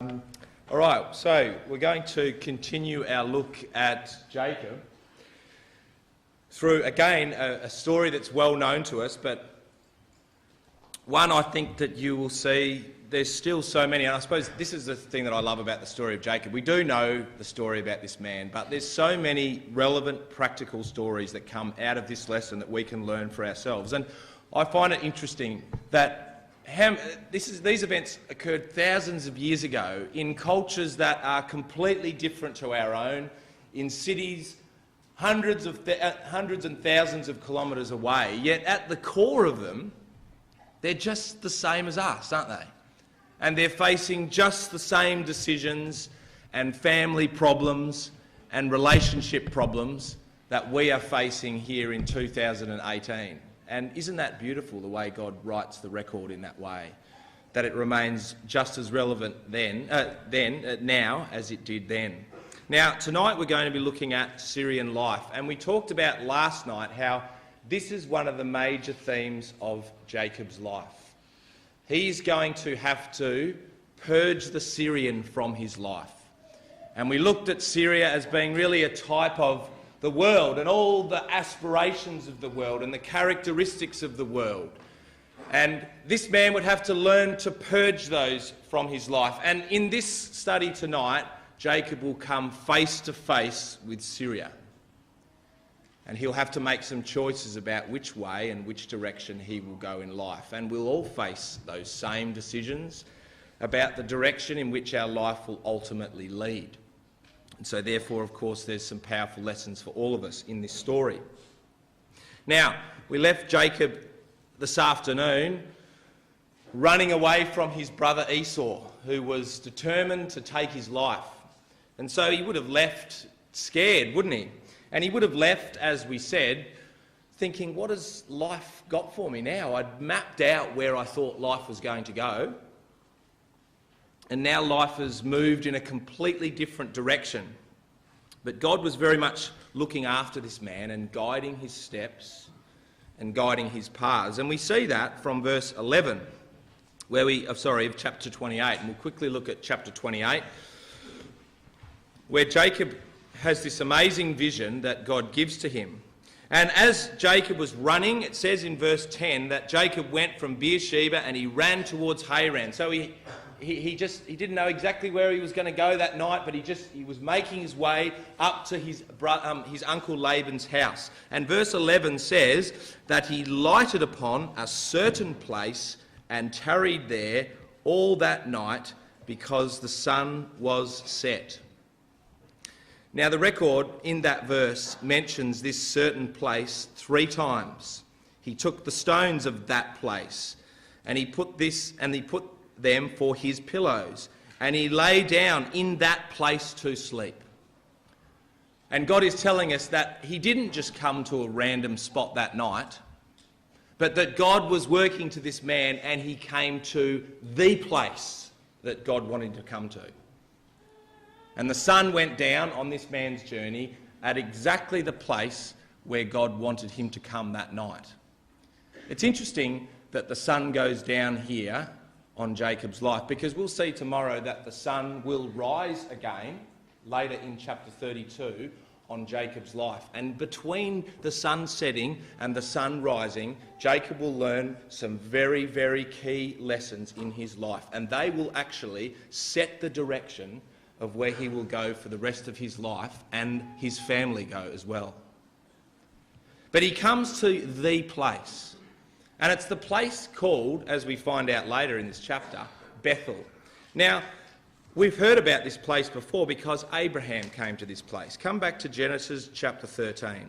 All right, so we're going to continue our look at Jacob through, again, a story that's well known to us, but one I think that you will see there's still so many, and I suppose this is the thing that I love about the story of Jacob. We do know the story about this man, but there's so many relevant, practical stories that come out of this lesson that we can learn for ourselves. And I find it interesting that these events occurred thousands of years ago in cultures that are completely different to our own, in cities hundreds and thousands of kilometres away, yet at the core of them, they're just the same as us, aren't they? And they're facing just the same decisions and family problems and relationship problems that we are facing here in 2018. And isn't that beautiful, the way God writes the record in that way, that it remains just as relevant now as it did then. Now, tonight we're going to be looking at Syrian life, and we talked about last night how this is one of the major themes of Jacob's life. He's going to have to purge the Syrian from his life. And we looked at Syria as being really a type of the world and all the aspirations of the world and the characteristics of the world. And this man would have to learn to purge those from his life. And in this study tonight, Jacob will come face to face with Syria. And he'll have to make some choices about which way and which direction he will go in life. And we'll all face those same decisions about the direction in which our life will ultimately lead. And so therefore, of course, there's some powerful lessons for all of us in this story. Now, we left Jacob this afternoon running away from his brother Esau, who was determined to take his life. And so he would have left scared, wouldn't he? And he would have left, as we said, thinking, what has life got for me now? I'd mapped out where I thought life was going to go. And now life has moved in a completely different direction. But God was very much looking after this man and guiding his steps and guiding his paths. And we see that from verse 11, of chapter 28. And we'll quickly look at chapter 28, where Jacob has this amazing vision that God gives to him. And as Jacob was running, it says in verse 10 that Jacob went from Beersheba and he ran towards Haran. So he didn't know exactly where he was going to go that night, but he was making his way up to his uncle Laban's house. And verse 11 says that he lighted upon a certain place and tarried there all that night because the sun was set. Now the record in that verse mentions this certain place 3 times. He took the stones of that place and he put them for his pillows, and he lay down in that place to sleep. And God is telling us that he didn't just come to a random spot that night, but that God was working to this man and he came to the place that God wanted to come to. And the sun went down on this man's journey at exactly the place where God wanted him to come that night. It's interesting that the sun goes down here on Jacob's life, because we'll see tomorrow that the sun will rise again later in chapter 32 on Jacob's life. And between the sun setting and the sun rising, Jacob will learn some very, very key lessons in his life, and they will actually set the direction of where he will go for the rest of his life and his family go as well. But he comes to the place. And it's the place called, as we find out later in this chapter, Bethel. Now, we've heard about this place before because Abraham came to this place. Come back to Genesis chapter 13.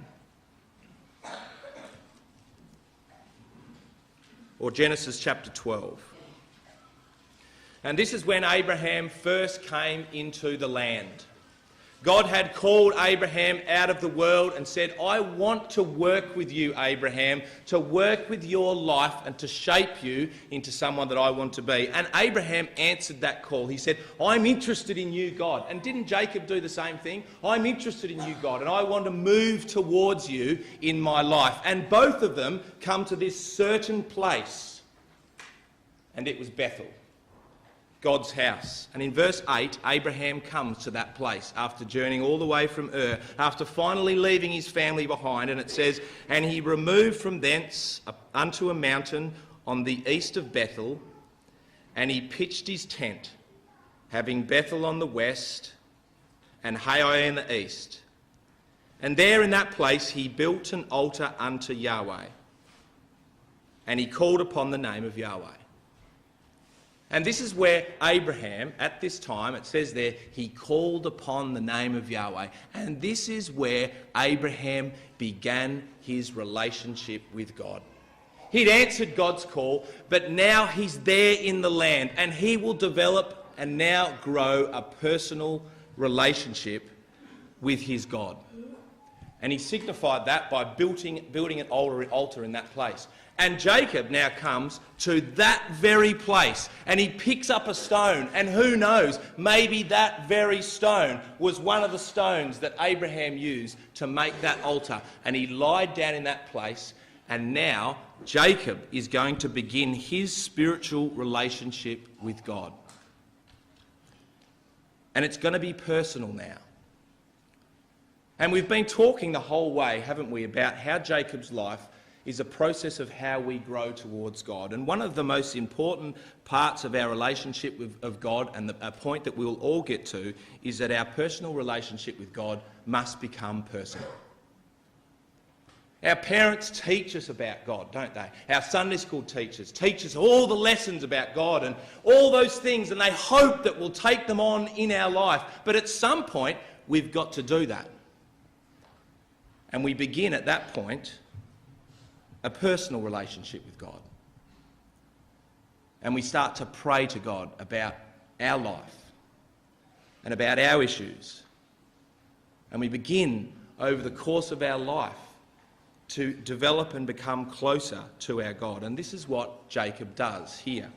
Or Genesis chapter 12. And this is when Abraham first came into the land. God had called Abraham out of the world and said, I want to work with you, Abraham, to work with your life and to shape you into someone that I want to be. And Abraham answered that call. He said, I'm interested in you, God. And didn't Jacob do the same thing? I'm interested in you, God, and I want to move towards you in my life. And both of them come to this certain place, and it was Bethel. God's house. And in verse 8, Abraham comes to that place after journeying all the way from Ur, after finally leaving his family behind, and it says, "And he removed from thence unto a mountain on the east of Bethel, and he pitched his tent, having Bethel on the west and Hai in the east. And there in that place he built an altar unto Yahweh, and he called upon the name of Yahweh." And this is where Abraham, at this time, it says there, he called upon the name of Yahweh. And this is where Abraham began his relationship with God. He'd answered God's call, but now he's there in the land, and he will develop and now grow a personal relationship with his God. And he signified that by building an altar in that place. And Jacob now comes to that very place, and he picks up a stone, and who knows, maybe that very stone was one of the stones that Abraham used to make that altar. And he lied down in that place, and now Jacob is going to begin his spiritual relationship with God. And it's going to be personal now. And we've been talking the whole way, haven't we, about how Jacob's life is a process of how we grow towards God. And one of the most important parts of our relationship of God, and a point that we'll all get to, is that our personal relationship with God must become personal. Our parents teach us about God, don't they? Our Sunday school teachers teach us all the lessons about God and all those things, and they hope that we'll take them on in our life. But at some point, we've got to do that. And we begin at that point a personal relationship with God. And we start to pray to God about our life and about our issues. And we begin over the course of our life to develop and become closer to our God. And this is what Jacob does here.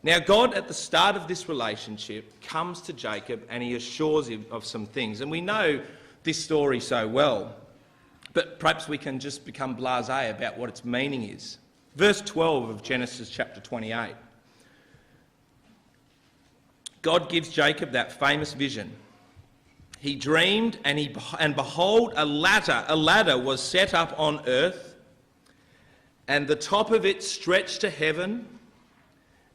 Now, God, at the start of this relationship, comes to Jacob and he assures him of some things. And we know this story so well, but perhaps we can just become blasé about what its meaning is. Verse 12 of Genesis chapter 28. God gives Jacob that famous vision. He dreamed, and behold, a ladder was set up on earth, and the top of it stretched to heaven,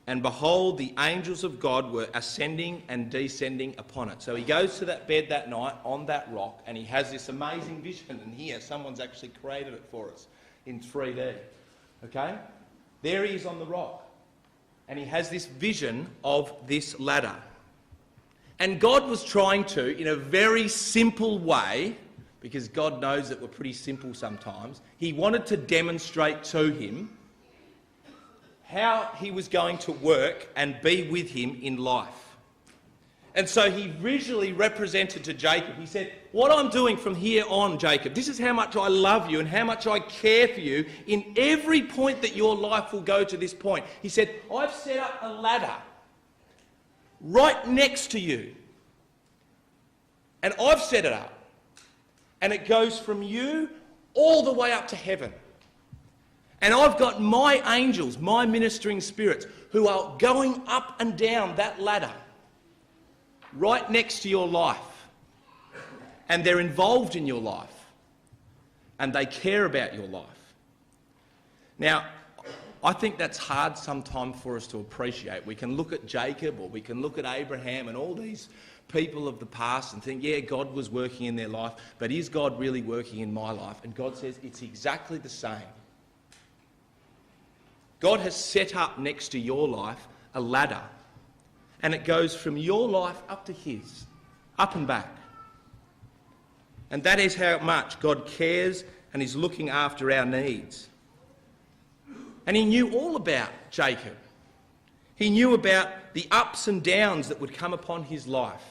and behold, the angels of God were ascending and descending upon it. So he goes to that bed that night on that rock, and he has this amazing vision. And here, someone's actually created it for us in 3D. Okay? There he is on the rock, and he has this vision of this ladder. And God was trying to, in a very simple way, because God knows that we're pretty simple sometimes, he wanted to demonstrate to him how he was going to work and be with him in life. And so he visually represented to Jacob, he said, what I'm doing from here on, Jacob, this is how much I love you and how much I care for you in every point that your life will go to this point. He said, I've set up a ladder right next to you. And I've set it up. And it goes from you all the way up to heaven. And I've got my angels, my ministering spirits, who are going up and down that ladder right next to your life. And they're involved in your life. And they care about your life. Now, I think that's hard sometimes for us to appreciate. We can look at Jacob or we can look at Abraham and all these people of the past and think, yeah, God was working in their life, but is God really working in my life? And God says it's exactly the same. God has set up next to your life a ladder, and it goes from your life up to his, up and back. And that is how much God cares and is looking after our needs. And he knew all about Jacob. He knew about the ups and downs that would come upon his life.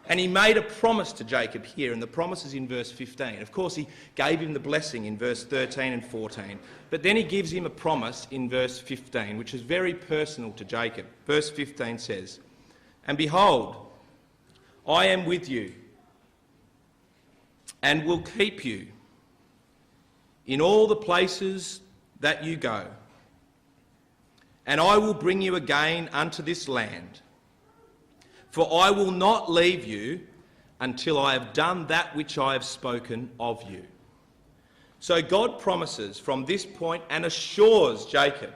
And he made a promise to Jacob here, and the promise is in verse 15. Of course, he gave him the blessing in verse 13 and 14. But then he gives him a promise in verse 15, which is very personal to Jacob. Verse 15 says, "And behold, I am with you, and will keep you in all the places that you go, and I will bring you again unto this land. For I will not leave you until I have done that which I have spoken of you. So God promises from this point and assures Jacob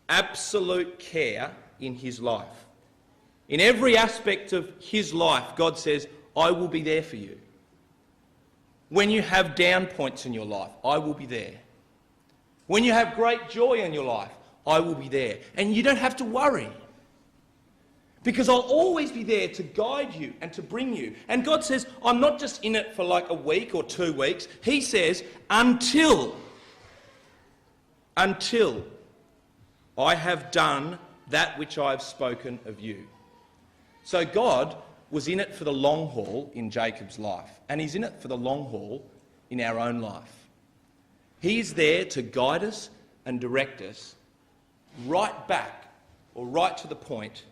absolute care in his life. In every aspect of his life, God says, I will be there for you. When you have down points in your life, I will be there. When you have great joy in your life, I will be there. And you don't have to worry, because I'll always be there to guide you and to bring you. And God says, I'm not just in it for like a week or 2 weeks. He says, until I have done that which I have spoken of you. So God was in it for the long haul in Jacob's life, and he's in it for the long haul in our own life. He is there to guide us and direct us right back, or right to the point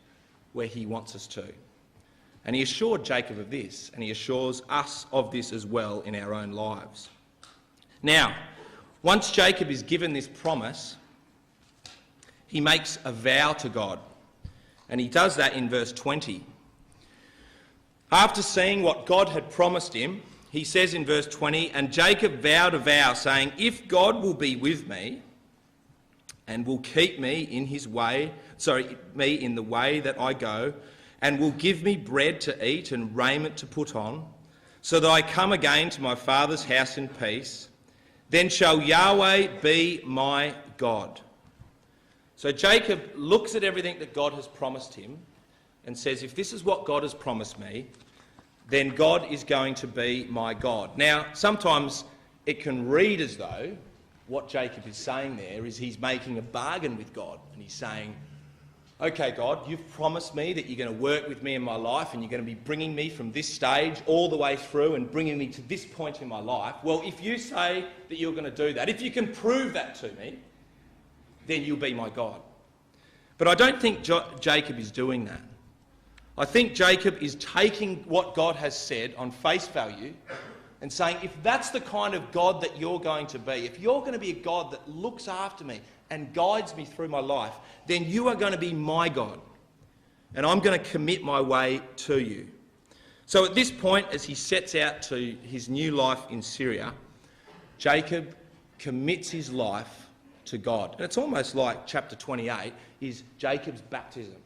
where he wants us to. And he assured Jacob of this, and he assures us of this as well in our own lives. Now, once Jacob is given this promise, he makes a vow to God, and he does that in verse 20. After seeing what God had promised him, he says in verse 20, and Jacob vowed a vow, saying, if God will be with me and will keep me in the way that I go, and will give me bread to eat and raiment to put on, so that I come again to my father's house in peace, then shall Yahweh be my God. So Jacob looks at everything that God has promised him and says, if this is what God has promised me, then God is going to be my God. Now, sometimes it can read as though what Jacob is saying there is he's making a bargain with God, and he's saying, okay, God, you've promised me that you're going to work with me in my life, and you're going to be bringing me from this stage all the way through and bringing me to this point in my life. Well, if you say that you're going to do that, if you can prove that to me, then you'll be my God. But I don't think Jacob is doing that. I think Jacob is taking what God has said on face value and saying, if that's the kind of God that you're going to be, if you're going to be a God that looks after me and guides me through my life, then you are going to be my God, and I'm going to commit my way to you. So at this point, as he sets out to his new life in Syria, Jacob commits his life to God. And it's almost like chapter 28 is Jacob's baptism.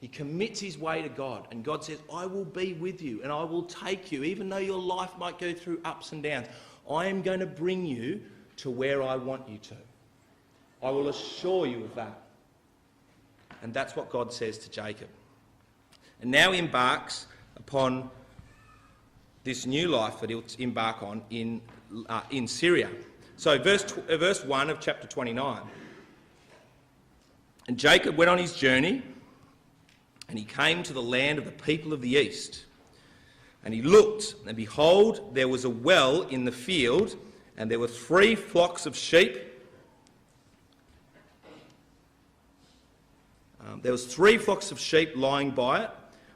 He commits his way to God, and God says, I will be with you and I will take you, even though your life might go through ups and downs. I am going to bring you to where I want you to. I will assure you of that. And that's what God says to Jacob. And now he embarks upon this new life that he'll embark on in Syria. So verse 1 of chapter 29. And Jacob went on his journey, and he came to the land of the people of the east. And he looked, and behold, there was a well in the field, and there were 3 flocks of sheep. There was 3 flocks of sheep lying by it,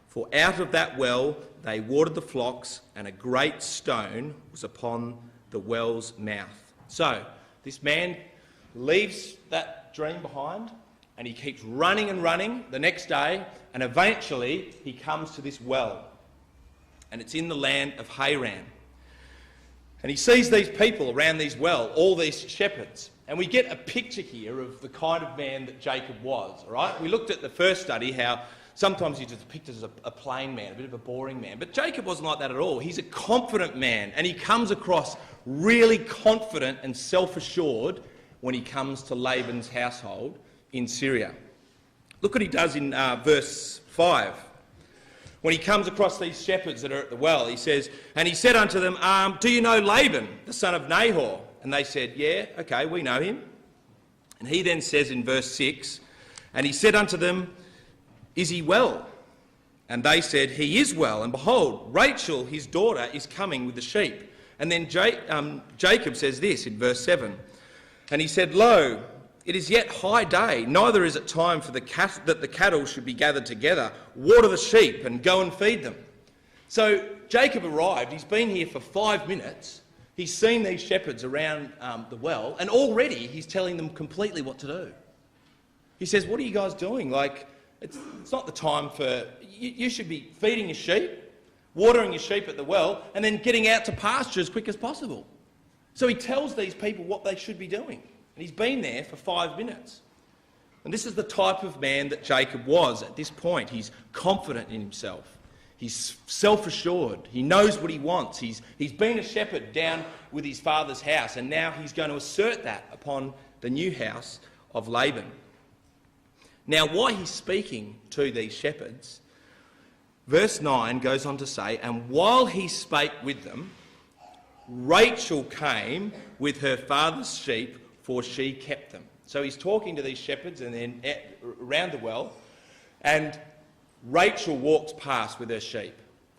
for out of that well they watered the flocks, and a great stone was upon the well's mouth. So this man leaves that dream behind, and he keeps running and running the next day, and eventually he comes to this well, and it's in the land of Haran. And he sees these people around these well, all these shepherds, and we get a picture here of the kind of man that Jacob was, all right? We looked at the first study how sometimes he's just depicted as a plain man, a bit of a boring man, but Jacob wasn't like that at all. He's a confident man, and he comes across really confident and self-assured when he comes to Laban's household in Syria. Look what he does in verse 5. When he comes across these shepherds that are at the well, he says, and he said unto them, do you know Laban, the son of Nahor? And they said, yeah, okay, we know him. And he then says in verse 6, and he said unto them, is he well? And they said, he is well, and behold, Rachel, his daughter, is coming with the sheep. And then Jacob says this in verse 7, and he said, lo, it is yet high day, neither is it time for that the cattle should be gathered together. Water the sheep and go and feed them. So Jacob arrived, he's been here for 5 minutes, he's seen these shepherds around the well, and already he's telling them completely what to do. He says, what are you guys doing? Like, it's not the time for... You should be feeding your sheep, watering your sheep at the well, and then getting out to pasture as quick as possible. So he tells these people what they should be doing. And he's been there for 5 minutes. And this is the type of man that Jacob was at this point. He's confident in himself. He's self-assured. He knows what he wants. He's been a shepherd down with his father's house, and now he's going to assert that upon the new house of Laban. Now, why he's speaking to these shepherds, verse 9 goes on to say, and while he spake with them, Rachel came with her father's sheep, for she kept them. So he's talking to these shepherds and then around the well, and Rachel walks past with her sheep.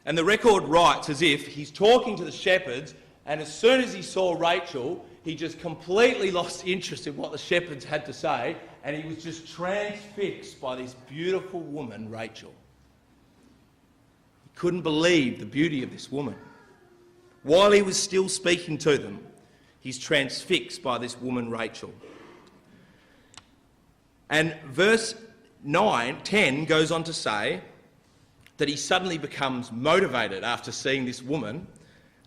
And the record writes as if he's talking to the shepherds, and as soon as he saw Rachel, he just completely lost interest in what the shepherds had to say, and he was just transfixed by this beautiful woman, Rachel. He couldn't believe the beauty of this woman. While he was still speaking to them, he's transfixed by this woman, Rachel. And verse 10 goes on to say that he suddenly becomes motivated after seeing this woman.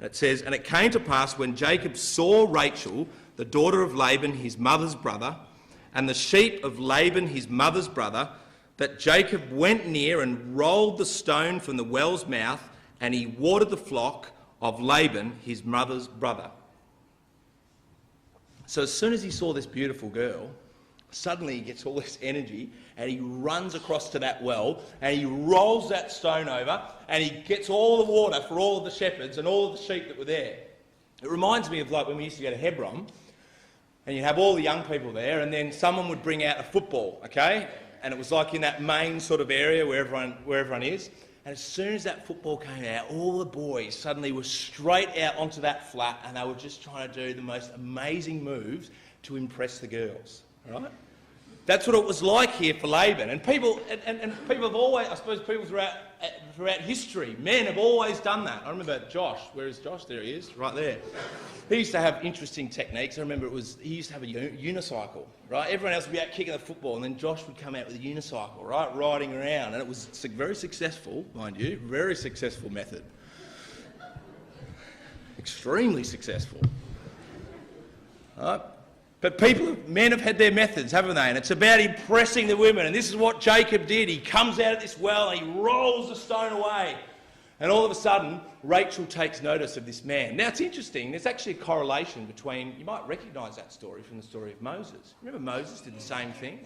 It says, and it came to pass when Jacob saw Rachel, the daughter of Laban, his mother's brother, and the sheep of Laban, his mother's brother, that Jacob went near and rolled the stone from the well's mouth, and he watered the flock of Laban, his mother's brother. So as soon as he saw this beautiful girl, suddenly he gets all this energy and he runs across to that well and he rolls that stone over and he gets all the water for all of the shepherds and all of the sheep that were there. It reminds me of like when we used to go to Hebron and you'd have all the young people there and then someone would bring out a football, okay? And it was like in that main sort of area where everyone is. And as soon as that football came out, all the boys suddenly were straight out onto that flat and they were just trying to do the most amazing moves to impress the girls, right? That's what it was like here for Laban. And people have always, I suppose people throughout history, men have always done that. I remember Josh. Where is Josh? There he is, right there. He used to have interesting techniques. I remember he used to have a unicycle, right? Everyone else would be out kicking the football and then Josh would come out with a unicycle, right, riding around. And it was very successful, mind you, very successful method. Extremely successful. Right? But men have had their methods, haven't they? And it's about impressing the women. And this is what Jacob did. He comes out of this well and he rolls the stone away. And all of a sudden, Rachel takes notice of this man. Now, it's interesting. There's actually a correlation between... You might recognise that story from the story of Moses. Remember Moses did the same thing?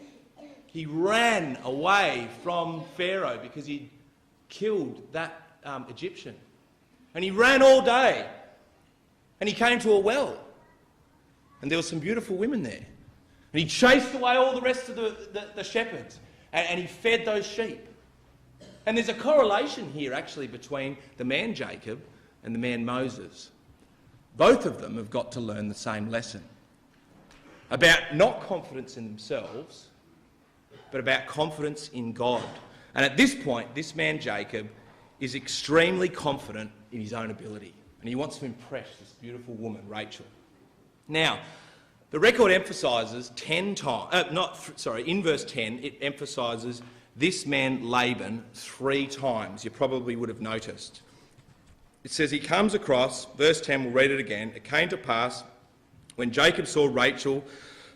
He ran away from Pharaoh because he'd killed that Egyptian. And he ran all day. And he came to a well. And there were some beautiful women there. And he chased away all the rest of the shepherds. And he fed those sheep. And there's a correlation here actually between the man Jacob and the man Moses. Both of them have got to learn the same lesson. About not confidence in themselves, but about confidence in God. And at this point, this man Jacob is extremely confident in his own ability. And he wants to impress this beautiful woman, Rachel. Now, the record emphasises in verse 10, it emphasises this man Laban 3 times. You probably would have noticed. It says he comes across, verse 10, we'll read it again. It came to pass when Jacob saw Rachel,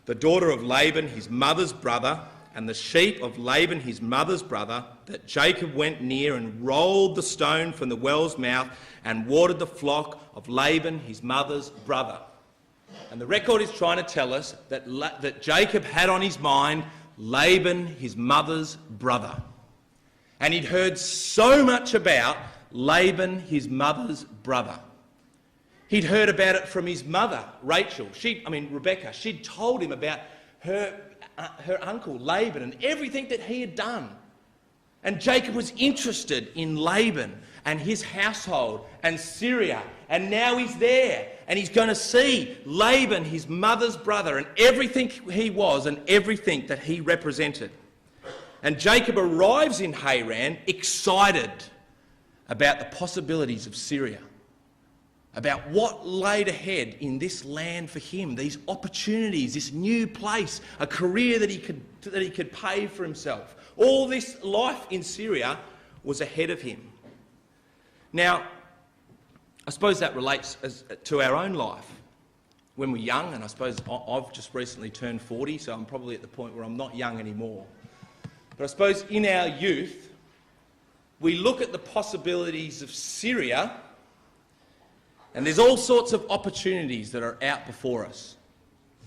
the daughter of Laban, his mother's brother, and the sheep of Laban, his mother's brother, that Jacob went near and rolled the stone from the well's mouth and watered the flock of Laban, his mother's brother. And the record is trying to tell us that Jacob had on his mind Laban, his mother's brother. And he'd heard so much about Laban, his mother's brother. He'd heard about it from his mother, Rebecca. She'd told him about her uncle, Laban, and everything that he had done. And Jacob was interested in Laban and his household and Syria. And now he's there and he's going to see Laban, his mother's brother, and everything he was and everything that he represented. And Jacob arrives in Haran excited about the possibilities of Syria. about what laid ahead in this land for him, these opportunities, this new place, a career that he could pay for himself. All this life in Syria was ahead of him. Now, I suppose that relates to our own life. When we're young, and I suppose I've just recently turned 40, so I'm probably at the point where I'm not young anymore. But I suppose in our youth, we look at the possibilities of Syria, and there's all sorts of opportunities that are out before us.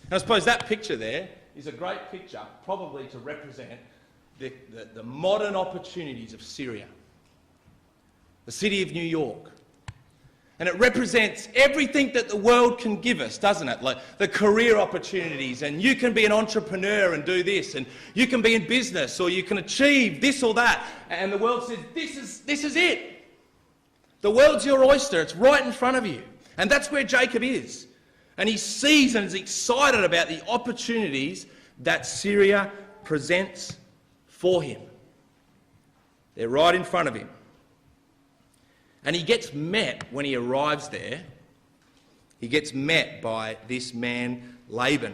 And I suppose that picture there is a great picture, probably to represent the modern opportunities of Syria. The city of New York. And it represents everything that the world can give us, doesn't it? Like the career opportunities, and you can be an entrepreneur and do this, and you can be in business, or you can achieve this or that. And the world says, this is it. The world's your oyster. It's right in front of you. And that's where Jacob is. And he sees and is excited about the opportunities that Syria presents for him. They're right in front of him. And he gets met, when he arrives there, he gets met by this man Laban.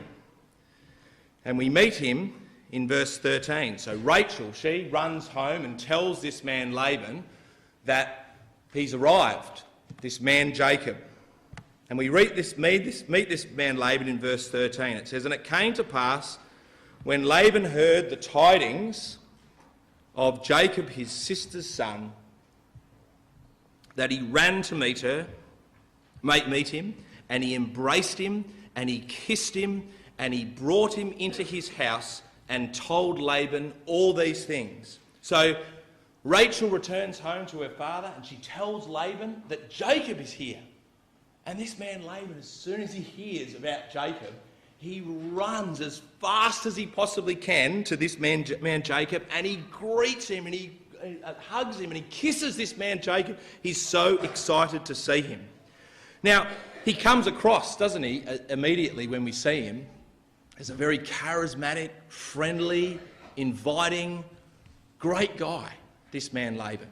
And we meet him in verse 13. So Rachel, she runs home and tells this man Laban that he's arrived, this man Jacob. And we meet this man Laban in verse 13. It says, "And it came to pass, when Laban heard the tidings of Jacob his sister's son, that he ran to meet him, and he embraced him, and he kissed him, and he brought him into his house and told Laban all these things." So Rachel returns home to her father, and she tells Laban that Jacob is here. And this man Laban, as soon as he hears about Jacob, he runs as fast as he possibly can to this man Jacob, and he greets him, and he hugs him, and he kisses this man Jacob. He's so excited to see him. Now, he comes across, doesn't he, immediately when we see him, as a very charismatic, friendly, inviting, great guy, this man Laban.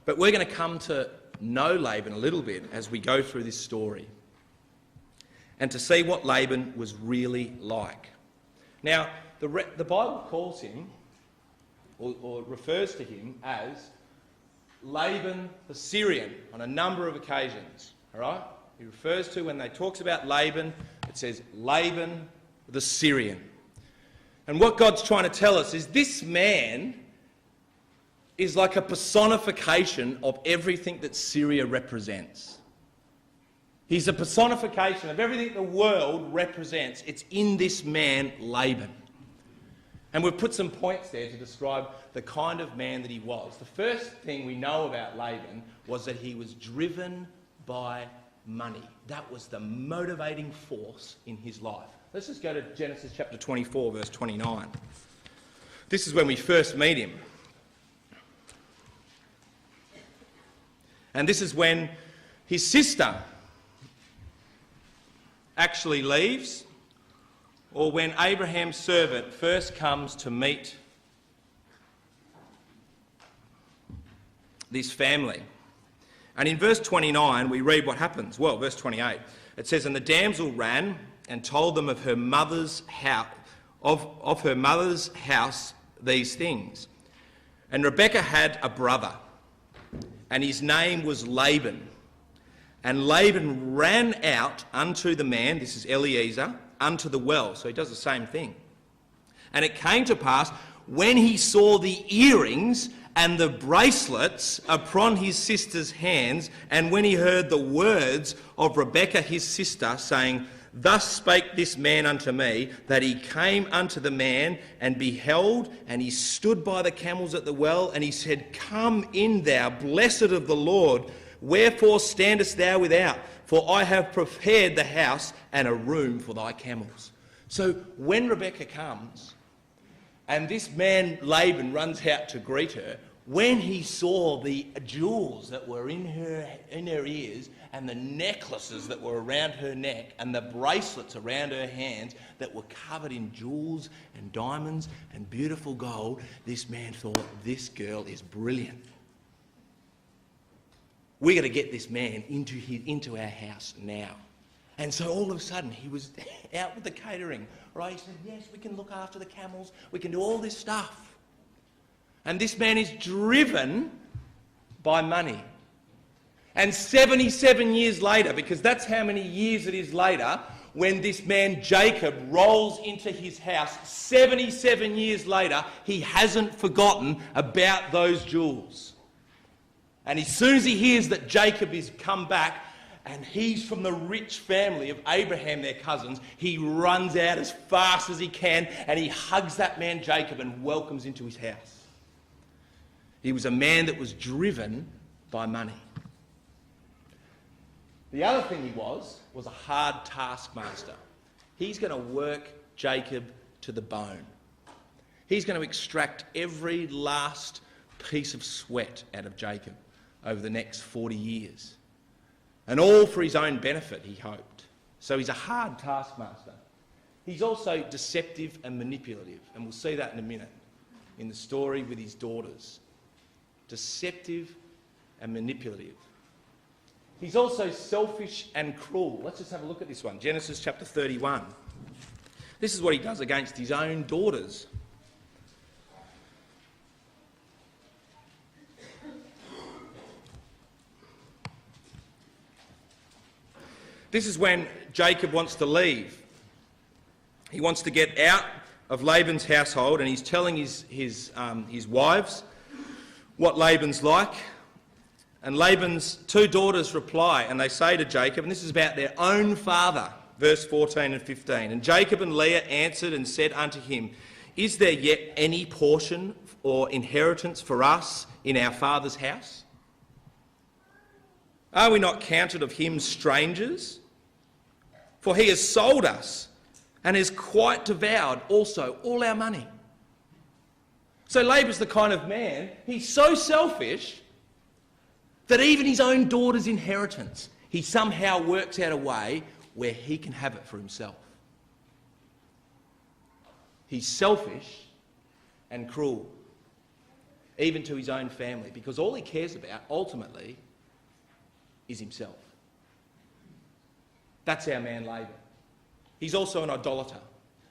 But we're going to come to know Laban a little bit as we go through this story, and to see what Laban was really like. Now, the Bible calls him, or refers to him as Laban the Syrian on a number of occasions, all right? He refers to, when they talks about Laban, it says Laban the Syrian. And what God's trying to tell us is this man is like a personification of everything that Syria represents. He's a personification of everything the world represents. It's in this man Laban. And we've put some points there to describe the kind of man that he was. The first thing we know about Laban was that he was driven by money. That was the motivating force in his life. Let's just go to Genesis chapter 24, verse 29. This is when we first meet him. And this is when his sister actually leaves, or when Abraham's servant first comes to meet this family. And in verse 29, we read what happens. Well, verse 28, it says, "And the damsel ran and told them of her mother's house, of her mother's house these things. And Rebekah had a brother, and his name was Laban. And Laban ran out unto the man," this is Eliezer, "unto the well." So he does the same thing. "And it came to pass, when he saw the earrings and the bracelets upon his sister's hands, and when he heard the words of Rebekah his sister, saying, Thus spake this man unto me, that he came unto the man, and beheld, and he stood by the camels at the well, and he said, Come in thou, blessed of the Lord, wherefore standest thou without? For I have prepared the house and a room for thy camels." So when Rebekah comes, and this man Laban runs out to greet her, when he saw the jewels that were in her ears, and the necklaces that were around her neck, and the bracelets around her hands that were covered in jewels and diamonds and beautiful gold, this man thought, this girl is brilliant. we're going to get this man into our house now. And so all of a sudden he was out with the catering, right? He said, yes, we can look after the camels, we can do all this stuff. And this man is driven by money. And 77 years later, because that's how many years it is later, when this man Jacob rolls into his house, 77 years later, he hasn't forgotten about those jewels. And as soon as he hears that Jacob is come back, and he's from the rich family of Abraham, their cousins, he runs out as fast as he can and he hugs that man Jacob and welcomes into his house. He was a man that was driven by money. The other thing he was a hard taskmaster. He's going to work Jacob to the bone. He's going to extract every last piece of sweat out of Jacob over the next 40 years. And all for his own benefit, he hoped. So he's a hard taskmaster. He's also deceptive and manipulative, and we'll see that in a minute in the story with his daughters. Deceptive and manipulative. He's also selfish and cruel. Let's just have a look at this one. Genesis chapter 31. This is what he does against his own daughters. This is when Jacob wants to leave. He wants to get out of Laban's household, and he's telling his wives what Laban's like. And Laban's two daughters reply, and they say to Jacob, and this is about their own father, verse 14 and 15. And Jacob and Leah answered and said unto him, is there yet any portion or inheritance for us in our father's house? Are we not counted of him strangers? For he has sold us and has quite devoured also all our money. So Laban's the kind of man, he's so selfish that even his own daughter's inheritance, he somehow works out a way where he can have it for himself. He's selfish and cruel, even to his own family, because all he cares about, ultimately, is himself. That's our man Laban. He's also an idolater.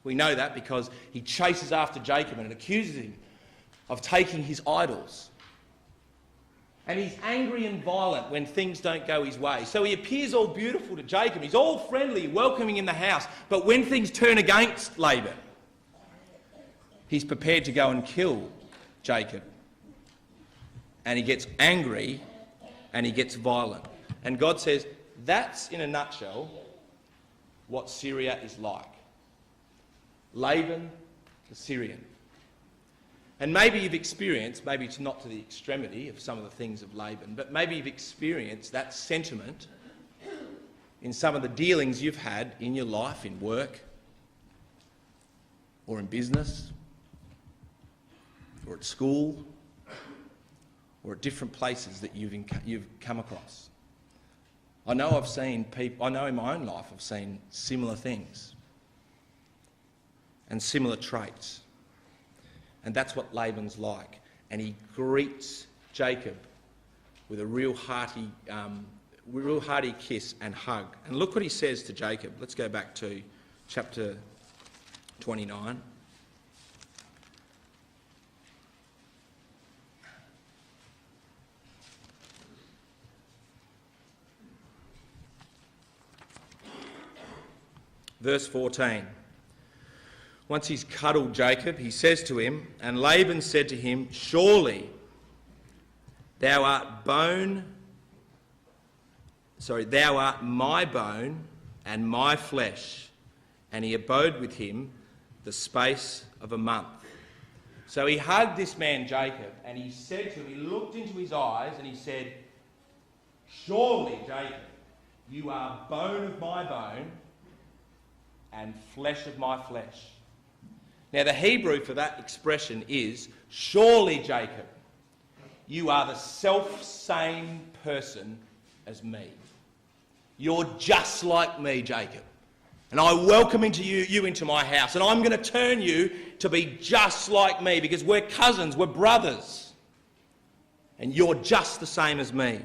We know that because he chases after Jacob and accuses him of taking his idols. And he's angry and violent when things don't go his way. So he appears all beautiful to Jacob. He's all friendly, welcoming in the house. But when things turn against Laban, he's prepared to go and kill Jacob. And he gets angry and he gets violent. And God says, that's, in a nutshell, what Syria is like. Laban the Syrian. And maybe you've experienced, maybe it's not to the extremity of some of the things of Laban, but maybe you've experienced that sentiment in some of the dealings you've had in your life, in work, or in business, or at school, or at different places that you've come across. I know in my own life I've seen similar things and similar traits. And that's what Laban's like. And he greets Jacob with a real hearty kiss and hug. And look what he says to Jacob. Let's go back to chapter 29. Verse 14. Once he's cuddled Jacob, he says to him, and Laban said to him, surely thou art my bone and my flesh. And he abode with him the space of a month. So he hugged this man Jacob, and he said to him, he looked into his eyes and he said, surely, Jacob, you are bone of my bone and flesh of my flesh. Now, the Hebrew for that expression is, surely, Jacob, you are the self-same person as me. You're just like me, Jacob. And I welcome you into my house. And I'm going to turn you to be just like me because we're cousins, we're brothers. And you're just the same as me.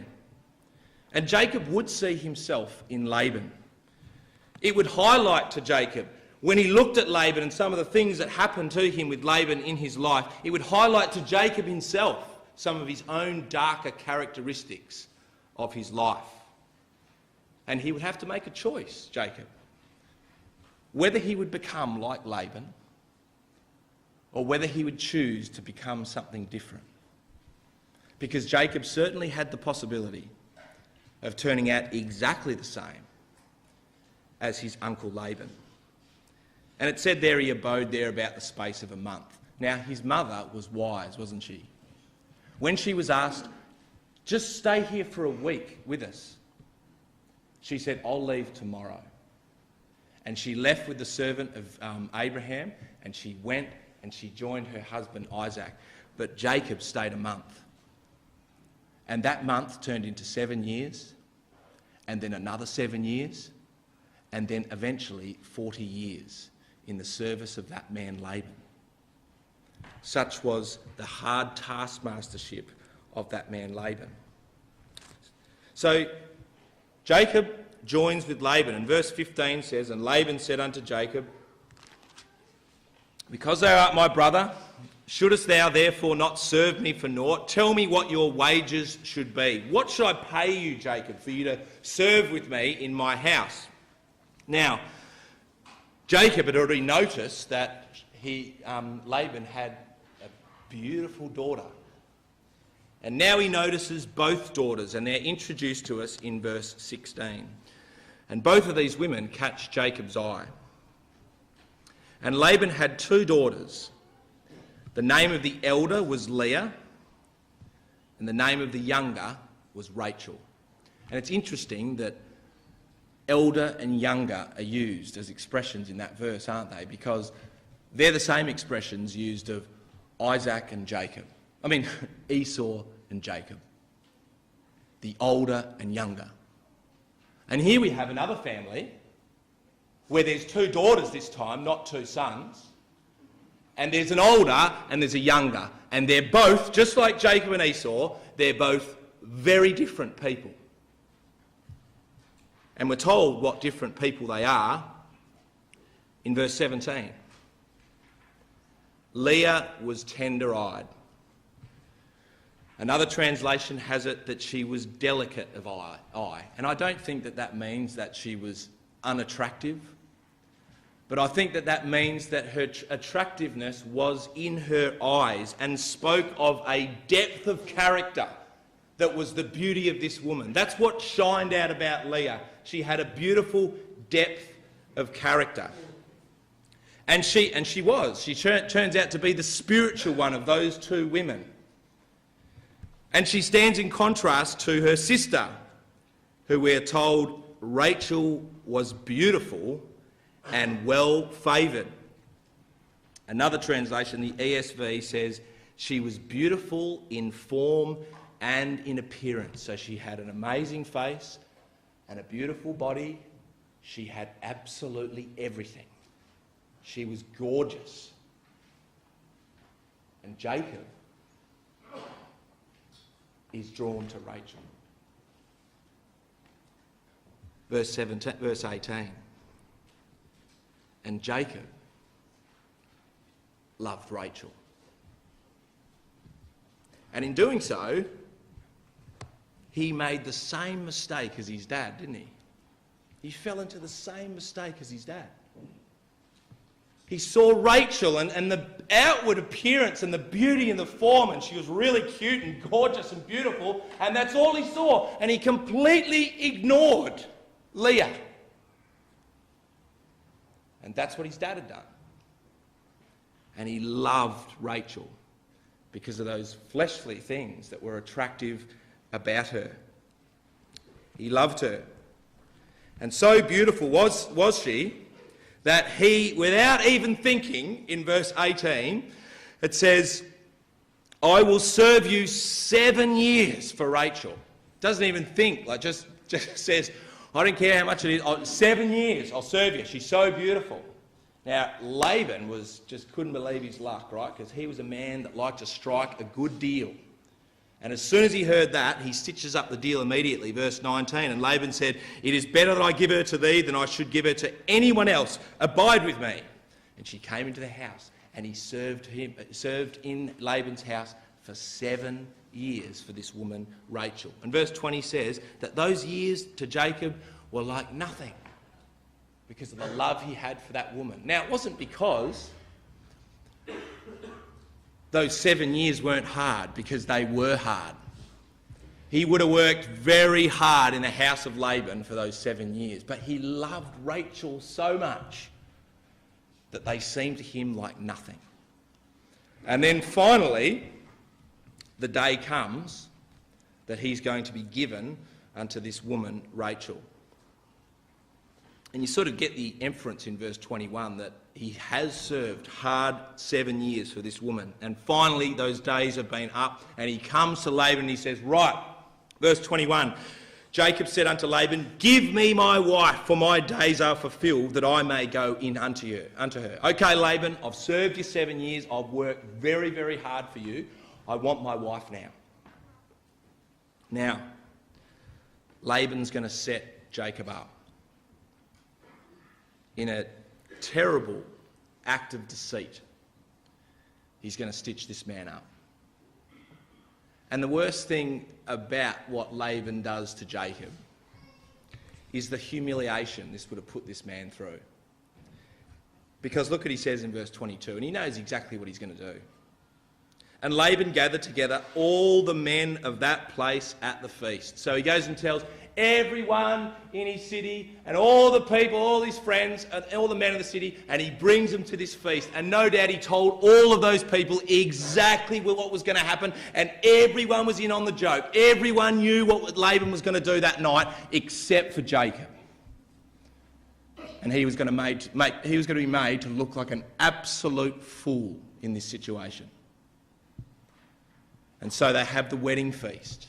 And Jacob would see himself in Laban. It would highlight to Jacob, when he looked at Laban and some of the things that happened to him with Laban in his life, it would highlight to Jacob himself some of his own darker characteristics of his life. And he would have to make a choice, Jacob, whether he would become like Laban or whether he would choose to become something different. Because Jacob certainly had the possibility of turning out exactly the same as his uncle Laban. And it said there he abode there about the space of a month. Now, his mother was wise, wasn't she? When she was asked, just stay here for a week with us, she said, I'll leave tomorrow. And she left with the servant of Abraham, and she went and she joined her husband Isaac. But Jacob stayed a month. And that month turned into 7 years, and then another 7 years, and then eventually 40 years in the service of that man Laban. Such was the hard taskmastership of that man Laban. So Jacob joins with Laban, and verse 15 says, and Laban said unto Jacob, because thou art my brother, shouldest thou therefore not serve me for naught? Tell me what your wages should be. What should I pay you, Jacob, for you to serve with me in my house? Now, Jacob had already noticed that Laban had a beautiful daughter. And now he notices both daughters, and they're introduced to us in verse 16. And both of these women catch Jacob's eye. And Laban had 2 daughters. The name of the elder was Leah, and the name of the younger was Rachel. And it's interesting that elder and younger are used as expressions in that verse, aren't they? Because they're the same expressions used of Isaac and Jacob. I mean, Esau and Jacob. The older and younger. And here we have another family where there's 2 daughters this time, not 2 sons. And there's an older and there's a younger. And they're both, just like Jacob and Esau, they're both very different people. And we're told what different people they are in verse 17. Leah was tender-eyed. Another translation has it that she was delicate of eye. And I don't think that that means that she was unattractive. But I think that that means that her attractiveness was in her eyes and spoke of a depth of character that was the beauty of this woman. That's what shined out about Leah. She had a beautiful depth of character. And she turns out to be the spiritual one of those 2 women. And she stands in contrast to her sister, who we're told Rachel was beautiful and well favoured. Another translation, the ESV, says she was beautiful in form and in appearance. So she had an amazing face and a beautiful body. She had absolutely everything. She was gorgeous. And Jacob is drawn to Rachel. Verse 18. And Jacob loved Rachel. And in doing so, he made the same mistake as his dad, didn't he? He fell into the same mistake as his dad. He saw Rachel and the outward appearance and the beauty and the form, and she was really cute and gorgeous and beautiful, and that's all he saw. And he completely ignored Leah. And that's what his dad had done. And he loved Rachel because of those fleshly things that were attractive about her. He loved her. And so beautiful was she that he, without even thinking, in verse 18, it says, I will serve you 7 years for Rachel. Doesn't even think, like just says, I don't care how much it is, 7 years I'll serve you. She's so beautiful. Now, Laban just couldn't believe his luck, right? Because he was a man that liked to strike a good deal. And as soon as he heard that, he stitches up the deal immediately. Verse 19, and Laban said, "It is better that I give her to thee than I should give her to anyone else. Abide with me." And she came into the house, and he served in Laban's house for 7 years for this woman, Rachel. And verse 20 says that those years to Jacob were like nothing because of the love he had for that woman. Now, it wasn't because those 7 years weren't hard, because they were hard. He would have worked very hard in the house of Laban for those 7 years, but he loved Rachel so much that they seemed to him like nothing. And then finally, the day comes that he's going to be given unto this woman, Rachel. And you sort of get the inference in verse 21 that he has served hard 7 years for this woman. And finally, those days have been up, and he comes to Laban and he says, right, verse 21, Jacob said unto Laban, "Give me my wife, for my days are fulfilled, that I may go in unto her. Okay, Laban, I've served you 7 years. I've worked very, very hard for you. I want my wife now." Now, Laban's going to set Jacob up in a terrible act of deceit. He's going to stitch this man up. And the worst thing about what Laban does to Jacob is the humiliation this would have put this man through. Because look what he says in verse 22, and he knows exactly what he's going to do. And Laban gathered together all the men of that place at the feast. So he goes and tells everyone in his city and all the people, all his friends, and all the men of the city, and he brings them to this feast. And no doubt he told all of those people exactly what was going to happen, and everyone was in on the joke. Everyone knew what Laban was going to do that night, except for Jacob. And he was going to be made to look like an absolute fool in this situation. And so they have the wedding feast,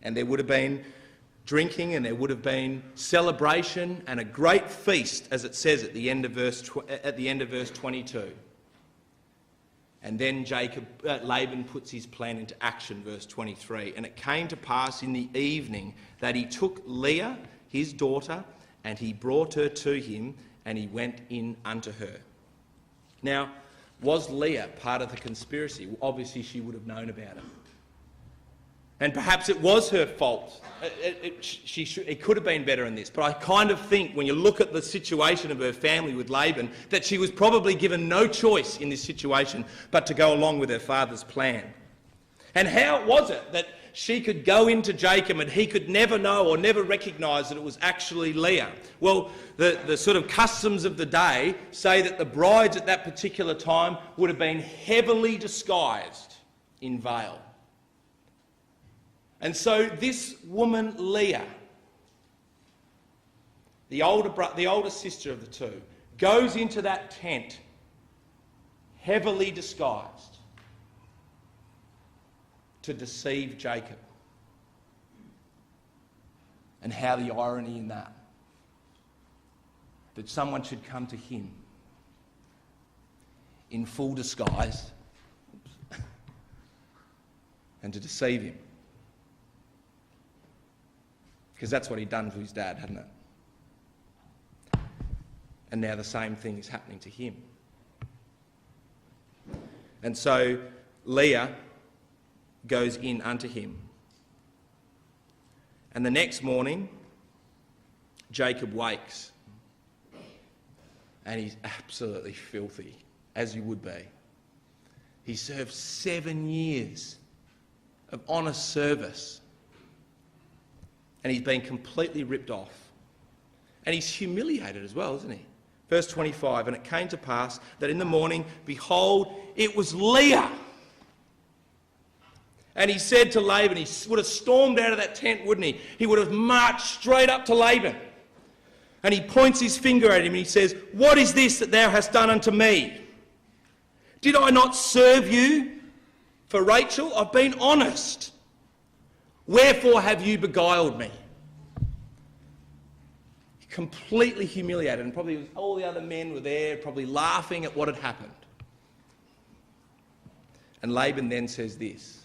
and there would have been drinking, and there would have been celebration and a great feast, as it says at the end of verse 22. And then Laban puts his plan into action, verse 23. And it came to pass in the evening that he took Leah, his daughter, and he brought her to him, and he went in unto her. Now, was Leah part of the conspiracy? Well, obviously she would have known about it. And perhaps it was her fault. It could have been better in this. But I kind of think, when you look at the situation of her family with Laban, that she was probably given no choice in this situation but to go along with her father's plan. And how was it that she could go into Jacob and he could never know or never recognise that it was actually Leah? Well, the sort of customs of the day say that the brides at that particular time would have been heavily disguised in veil. And so this woman, Leah, the older sister of the two, goes into that tent heavily disguised to deceive Jacob. And how the irony in that someone should come to him in full disguise and to deceive him. Because that's what he'd done to his dad, hadn't it? And now the same thing is happening to him. And so Leah goes in unto him. And the next morning, Jacob wakes. And he's absolutely filthy, as you would be. He served 7 years of honest service. And he's been completely ripped off. And he's humiliated as well, isn't he? Verse 25, and it came to pass that in the morning, behold, it was Leah. And he said to Laban, he would have stormed out of that tent, wouldn't he? He would have marched straight up to Laban. And he points his finger at him and he says, "What is this that thou hast done unto me? Did I not serve you for Rachel? I've been honest. Wherefore have you beguiled me?" Completely humiliated, and probably all the other men were there, probably laughing at what had happened. And Laban then says this,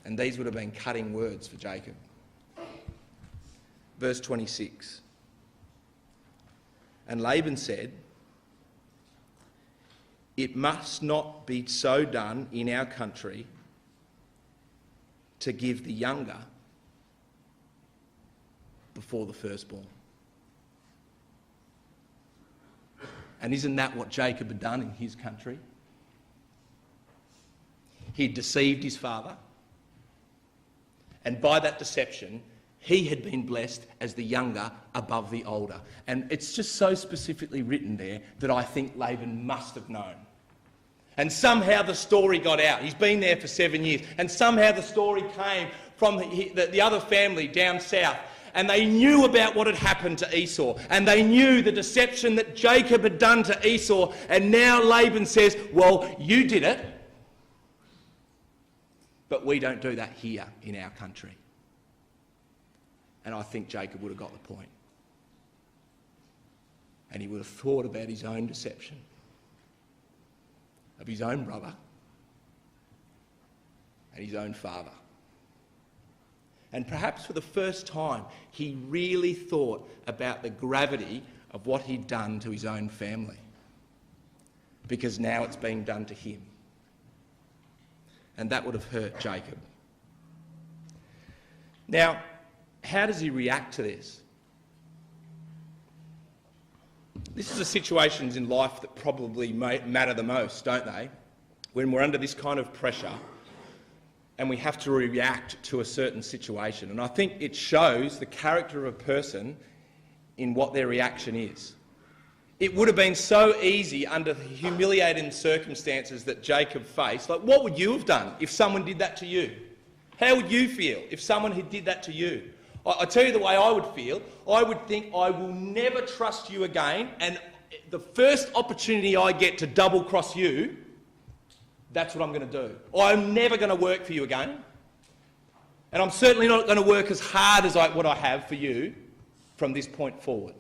And these would have been cutting words for Jacob. Verse 26. And Laban said, "It must not be so done in our country to give the younger before the firstborn." And isn't that what Jacob had done in his country? He'd deceived his father, and by that deception, he had been blessed as the younger above the older. And it's just so specifically written there that I think Laban must have known. And somehow the story got out. He's been there for 7 years. And somehow the story came from the other family down south. And they knew about what had happened to Esau. And they knew the deception that Jacob had done to Esau. And now Laban says, well, you did it, but we don't do that here in our country. And I think Jacob would have got the point. And he would have thought about his own deception of his own brother and his own father. And perhaps for the first time, he really thought about the gravity of what he'd done to his own family, because now it's being done to him. And that would have hurt Jacob. Now, how does he react to this? This is the situations in life that probably matter the most, don't they? When we're under this kind of pressure and we have to react to a certain situation. And I think it shows the character of a person in what their reaction is. It would have been so easy under the humiliating circumstances that Jacob faced. Like, what would you have done if someone did that to you? How would you feel if someone had did that to you? I tell you the way I would feel. I would think, I will never trust you again, and the first opportunity I get to double-cross you, that's what I'm going to do. I'm never going to work for you again, and I'm certainly not going to work as hard as what I have for you from this point forward.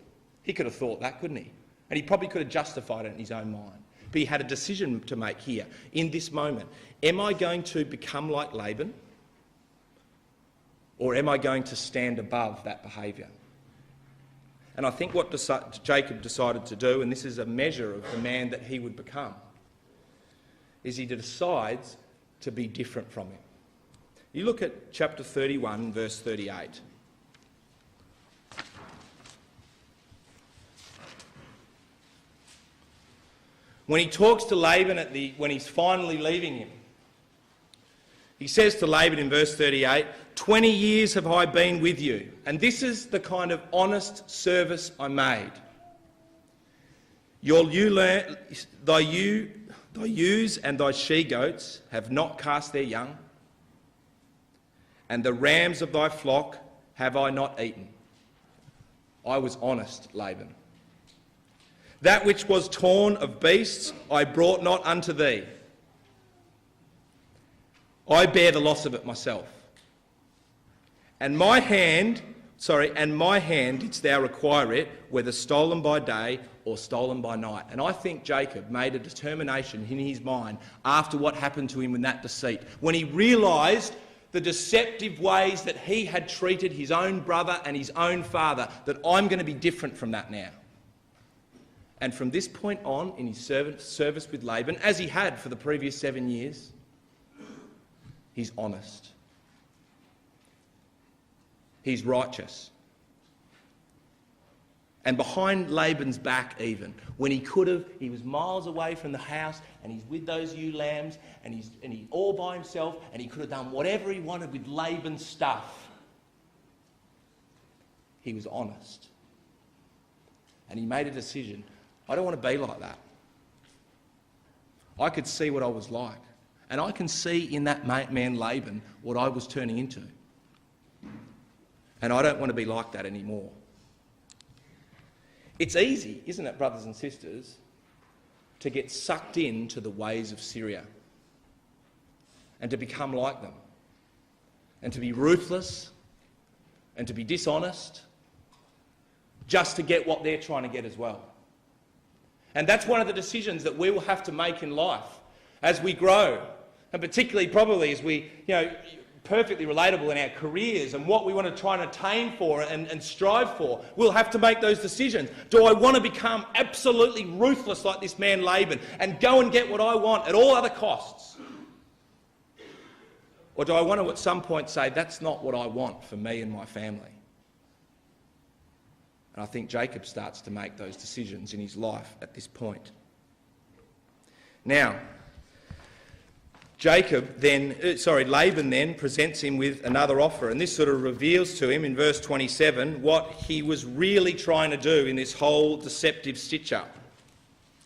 He could have thought that, couldn't he? And he probably could have justified it in his own mind. But he had a decision to make here, in this moment. Am I going to become like Laban? Or am I going to stand above that behaviour? And I think what Jacob decided to do, and this is a measure of the man that he would become, is he decides to be different from him. You look at chapter 31, verse 38. When he talks to Laban when he's finally leaving him, he says to Laban in verse 38, 20 years have I been with you, and this is the kind of honest service I made. Thy ewes and thy she-goats have not cast their young, and the rams of thy flock have I not eaten. I was honest, Laban. That which was torn of beasts I brought not unto thee. I bear the loss of it myself. And my hand didst thou require it, whether stolen by day or stolen by night. And I think Jacob made a determination in his mind after what happened to him in that deceit, when he realised the deceptive ways that he had treated his own brother and his own father, that I'm going to be different from that now. And from this point on, in his service with Laban, as he had for the previous 7 years, he's honest. He's righteous. And behind Laban's back even, when he could have, he was miles away from the house and he's with those ewe lambs and he's all by himself, and he could have done whatever he wanted with Laban's stuff. He was honest. And he made a decision. I don't want to be like that. I could see what I was like. And I can see in that man Laban what I was turning into. And I don't want to be like that anymore. It's easy, isn't it, brothers and sisters, to get sucked into the ways of Syria and to become like them and to be ruthless and to be dishonest just to get what they're trying to get as well. And that's one of the decisions that we will have to make in life as we grow, and particularly probably as we, perfectly relatable in our careers and what we want to try and attain for and strive for. We'll have to make those decisions. Do I want to become absolutely ruthless like this man Laban and go and get what I want at all other costs? Or do I want to at some point say, that's not what I want for me and my family? And I think Jacob starts to make those decisions in his life at this point. Now, Laban then presents him with another offer, and this sort of reveals to him in verse 27 what he was really trying to do in this whole deceptive stitch-up.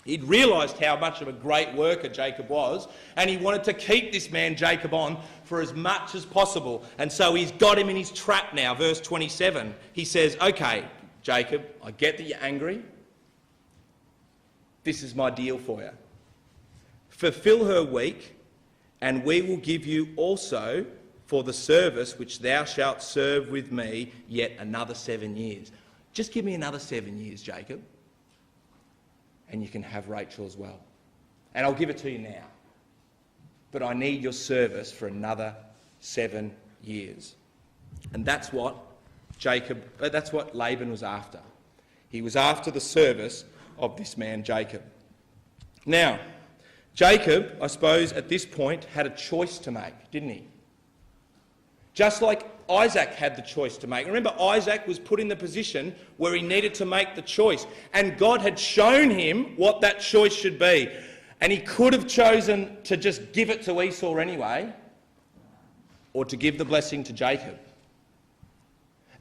He'd realised how much of a great worker Jacob was, and he wanted to keep this man Jacob on for as much as possible. And so he's got him in his trap now. Verse 27, he says, okay, Jacob, I get that you're angry. This is my deal for you. Fulfill her week, and we will give you also for the service which thou shalt serve with me yet another 7 years. Just give me another 7 years, Jacob, and you can have Rachel as well. And I'll give it to you now. But I need your service for another 7 years. And that's what Laban was after. He was after the service of this man Jacob. Now, Jacob, I suppose, at this point had a choice to make, didn't he? Just like Isaac had the choice to make. Remember, Isaac was put in the position where he needed to make the choice. And God had shown him what that choice should be. And he could have chosen to just give it to Esau anyway, or to give the blessing to Jacob.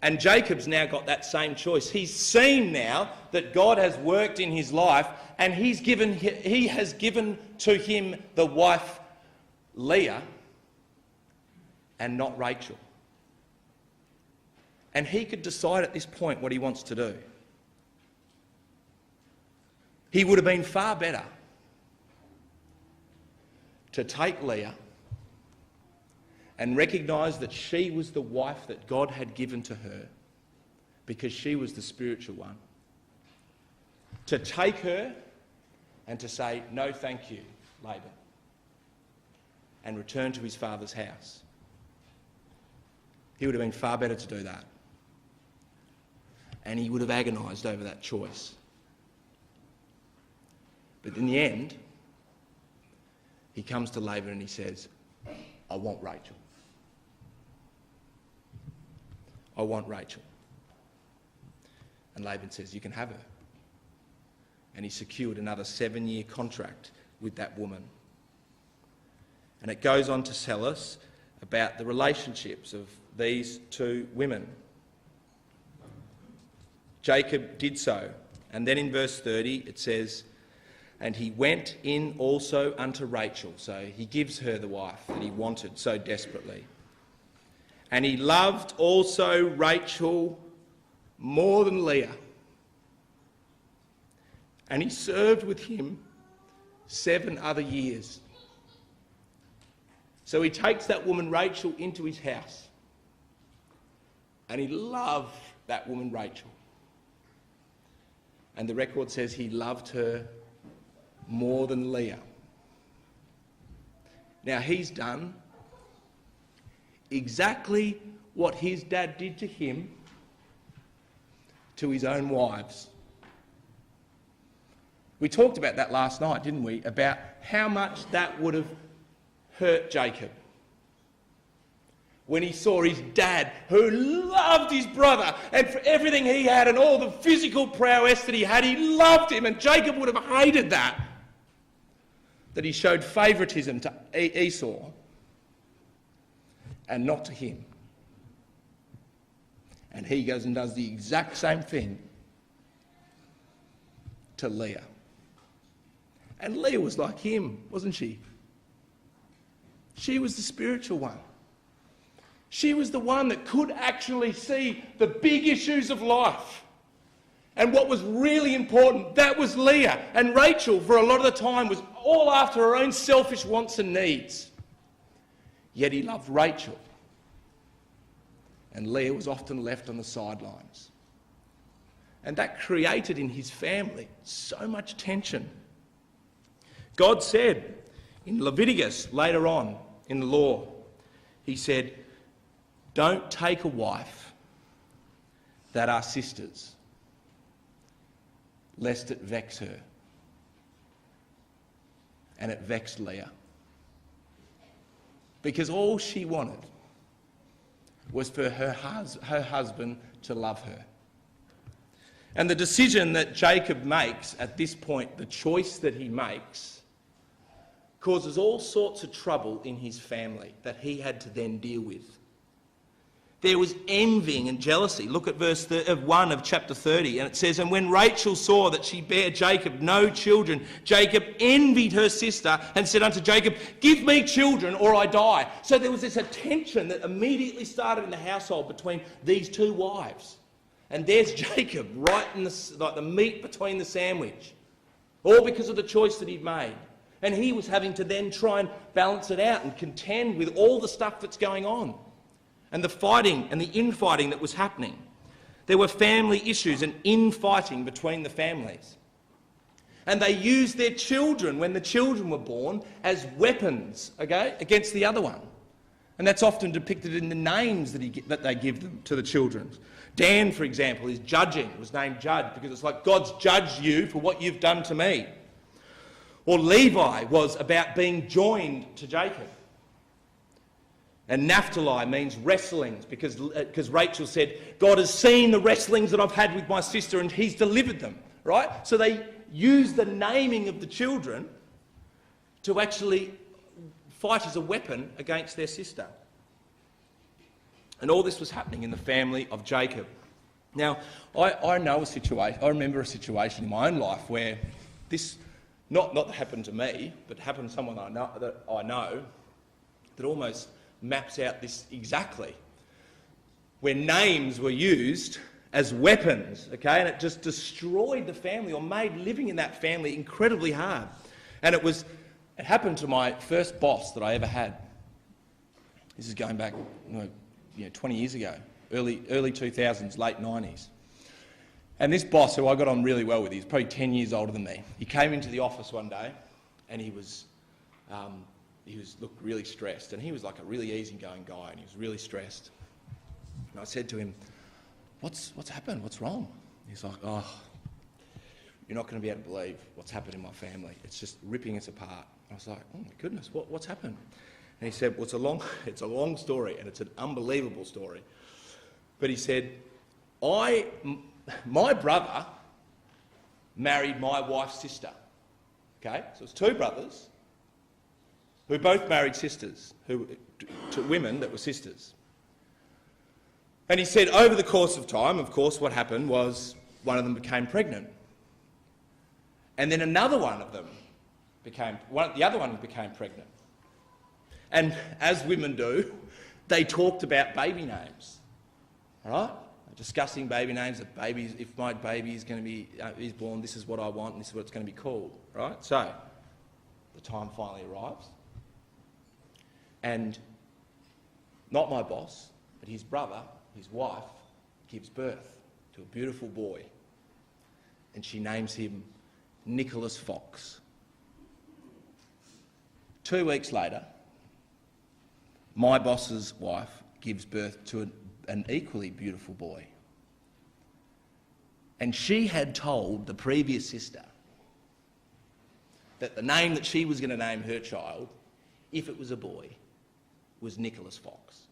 And Jacob's now got that same choice. He's seen now that God has worked in his life, and he has given to him the wife Leah and not Rachel. And he could decide at this point what he wants to do. He would have been far better to take Leah and recognise that she was the wife that God had given to her because she was the spiritual one. To take her and to say, no thank you, Laban, and return to his father's house. He would have been far better to do that. And he would have agonised over that choice. But in the end, he comes to Laban and he says, I want Rachel. I want Rachel. And Laban says, you can have her. And he secured another 7-year contract with that woman. And it goes on to tell us about the relationships of these two women. Jacob did so. And then in verse 30 it says, and he went in also unto Rachel. So he gives her the wife that he wanted so desperately. And he loved also Rachel more than Leah. And he served with him 7 other years. So he takes that woman Rachel into his house. And he loved that woman Rachel. And the record says he loved her more than Leah. Now he's done exactly what his dad did to him to his own wives. We talked about that last night, didn't we? About how much that would have hurt Jacob when he saw his dad, who loved his brother, and for everything he had and all the physical prowess that he had, he loved him, and Jacob would have hated that he showed favouritism to Esau and not to him. And he goes and does the exact same thing to Leah. And Leah was like him, wasn't she? She was the spiritual one. She was the one that could actually see the big issues of life. And what was really important, that was Leah. And Rachel, for a lot of the time, was all after her own selfish wants and needs. Yet he loved Rachel. And Leah was often left on the sidelines. And that created in his family so much tension. God said in Leviticus, later on in the law, he said, don't take a wife that are sisters, lest it vex her. And it vexed Leah. Because all she wanted was for her husband to love her. And the decision that Jacob makes at this point, the choice that he makes, causes all sorts of trouble in his family that he had to then deal with. There was envying and jealousy. Look at verse 1 of chapter 30, and it says, "And when Rachel saw that she bare Jacob no children, Jacob envied her sister and said unto Jacob, Give me children or I die." So there was this tension that immediately started in the household between these two wives. And there's Jacob right in the meat between the sandwich, all because of the choice that he'd made. And he was having to then try and balance it out and contend with all the stuff that's going on and the fighting and the infighting that was happening. There were family issues and infighting between the families. And they used their children, when the children were born, as weapons, against the other one. And that's often depicted in the names that they give them to the children. Dan, for example, is judging, was named Judge, because it's like God's judged you for what you've done to me. Or Levi was about being joined to Jacob. And Naphtali means wrestlings, because Rachel said, God has seen the wrestlings that I've had with my sister and he's delivered them, right? So they use the naming of the children to actually fight as a weapon against their sister. And all this was happening in the family of Jacob. Now, I remember a situation in my own life where this, not that happened to me, but happened to someone I know that almost maps out this exactly, where names were used as weapons, and it just destroyed the family or made living in that family incredibly hard. And it happened to my first boss that I ever had. This is going back 20 years ago, early 2000s, late 90s. And this boss, who I got on really well with, he's probably 10 years older than me. He came into the office one day and he looked really stressed, and he was like a really easygoing guy, and he was really stressed. And I said to him, what's happened? What's wrong? He's like, "Oh, you're not going to be able to believe what's happened in my family. It's just ripping us apart." I was like, "Oh my goodness, what's happened?" And he said, "Well, it's a long story, and it's an unbelievable story." But he said, my brother married my wife's sister. So it's two brothers who both married sisters, to women that were sisters. And he said, over the course of time, of course, what happened was one of them became pregnant. And then the other one became pregnant. And as women do, they talked about baby names, right? Discussing baby names, if my baby is going to be is born, this is what I want, and this is what it's going to be called, right? So the time finally arrives, and not my boss, but his brother, his wife, gives birth to a beautiful boy, and she names him Nicholas Fox. 2 weeks later, my boss's wife gives birth to an equally beautiful boy. And she had told the previous sister that the name that she was going to name her child, if it was a boy, was Nicholas Fox.